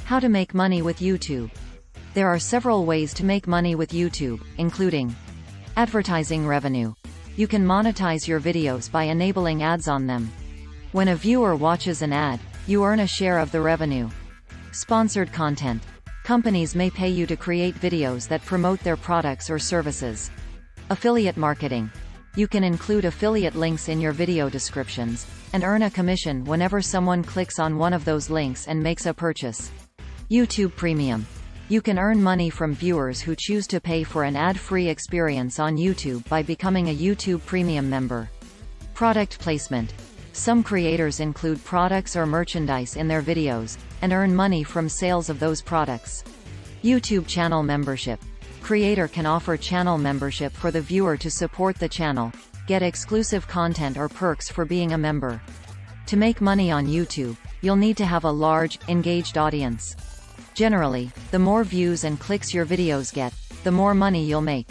How to make money with YouTube. There are several ways to make money with YouTube, including advertising revenue. You can monetize your videos by enabling ads on them. When a viewer watches an ad, you earn a share of the revenue. Sponsored content. Companies may pay you to create videos that promote their products or services. Affiliate marketing. You can include affiliate links in your video descriptions, and earn a commission whenever someone clicks on one of those links and makes a purchase. YouTube Premium. You can earn money from viewers who choose to pay for an ad-free experience on YouTube by becoming a YouTube Premium member. Product placement. Some creators include products or merchandise in their videos, and earn money from sales of those products. YouTube channel membership. Creator can offer channel membership for the viewer to support the channel, get exclusive content or perks for being a member. To make money on YouTube, you'll need to have a large, engaged audience. Generally, the more views and clicks your videos get, the more money you'll make.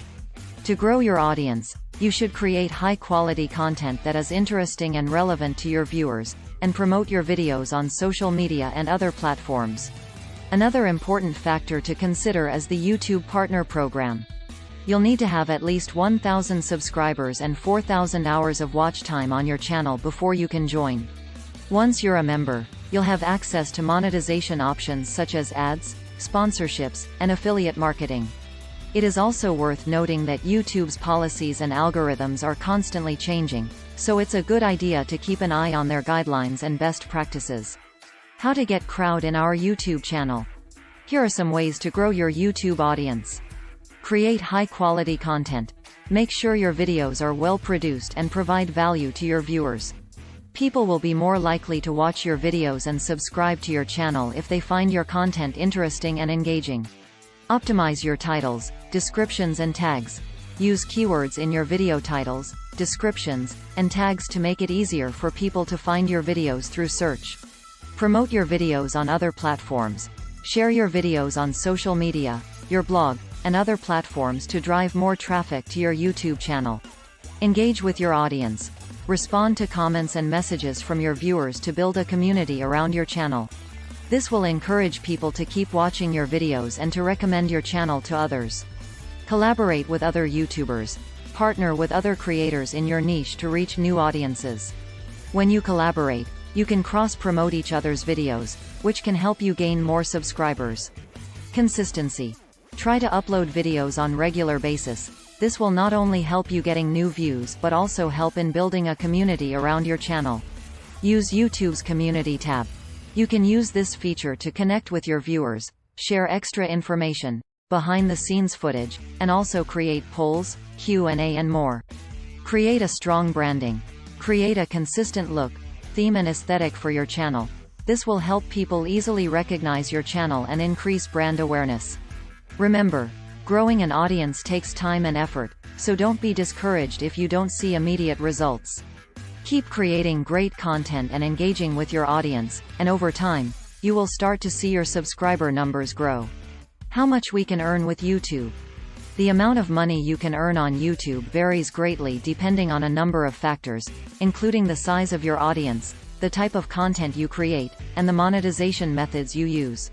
To grow your audience, you should create high-quality content that is interesting and relevant to your viewers, and promote your videos on social media and other platforms. Another important factor to consider is the YouTube Partner Program. You'll need to have at least 1,000 subscribers and 4,000 hours of watch time on your channel before you can join. Once you're a member, you'll have access to monetization options such as ads, sponsorships, and affiliate marketing. It is also worth noting that YouTube's policies and algorithms are constantly changing, so it's a good idea to keep an eye on their guidelines and best practices. How to get crowd in our YouTube channel. Here are some ways to grow your YouTube audience. Create high-quality content. Make sure your videos are well-produced and provide value to your viewers. People will be more likely to watch your videos and subscribe to your channel if they find your content interesting and engaging. Optimize your titles, descriptions and tags. Use keywords in your video titles, descriptions, and tags to make it easier for people to find your videos through search. Promote your videos on other platforms. Share your videos on social media, your blog, and other platforms to drive more traffic to your YouTube channel. Engage with your audience. Respond to comments and messages from your viewers to build a community around your channel. This will encourage people to keep watching your videos and to recommend your channel to others. Collaborate with other YouTubers. Partner with other creators in your niche to reach new audiences. When you collaborate, you can cross-promote each other's videos, which can help you gain more subscribers. Consistency. Try to upload videos on regular basis. This will not only help you getting new views but also help in building a community around your channel. Use YouTube's Community tab. You can use this feature to connect with your viewers, share extra information, behind-the-scenes footage, and also create polls, Q&A and more. Create a strong branding. Create a consistent look, theme and aesthetic for your channel. This will help people easily recognize your channel and increase brand awareness. Remember, growing an audience takes time and effort, so don't be discouraged if you don't see immediate results. Keep creating great content and engaging with your audience, and over time, you will start to see your subscriber numbers grow. How much we can earn with YouTube. The amount of money you can earn on YouTube varies greatly depending on a number of factors, including the size of your audience, the type of content you create, and the monetization methods you use.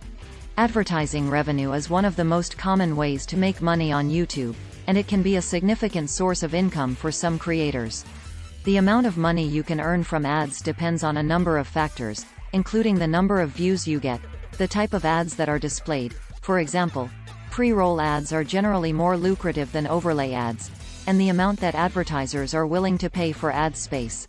Advertising revenue is one of the most common ways to make money on YouTube, and it can be a significant source of income for some creators. The amount of money you can earn from ads depends on a number of factors, including the number of views you get, the type of ads that are displayed. For example, pre-roll ads are generally more lucrative than overlay ads, and the amount that advertisers are willing to pay for ad space.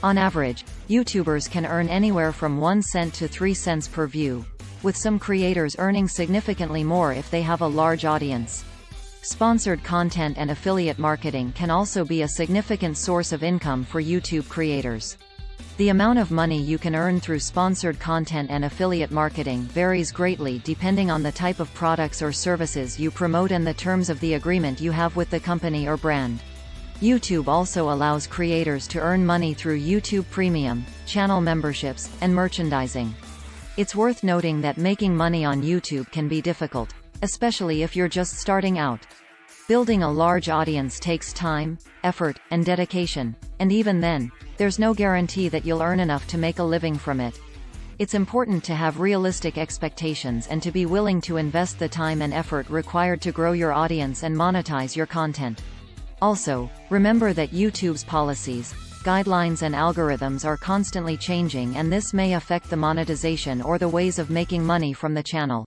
On average, YouTubers can earn anywhere from 1 cent to 3 cents per view, with some creators earning significantly more if they have a large audience. Sponsored content and affiliate marketing can also be a significant source of income for YouTube creators. The amount of money you can earn through sponsored content and affiliate marketing varies greatly depending on the type of products or services you promote and the terms of the agreement you have with the company or brand. YouTube also allows creators to earn money through YouTube Premium, channel memberships, and merchandising. It's worth noting that making money on YouTube can be difficult, especially if you're just starting out. Building a large audience takes time, effort, and dedication, and even then, there's no guarantee that you'll earn enough to make a living from it. It's important to have realistic expectations and to be willing to invest the time and effort required to grow your audience and monetize your content. Also, remember that YouTube's policies, guidelines and algorithms are constantly changing, and this may affect the monetization or the ways of making money from the channel.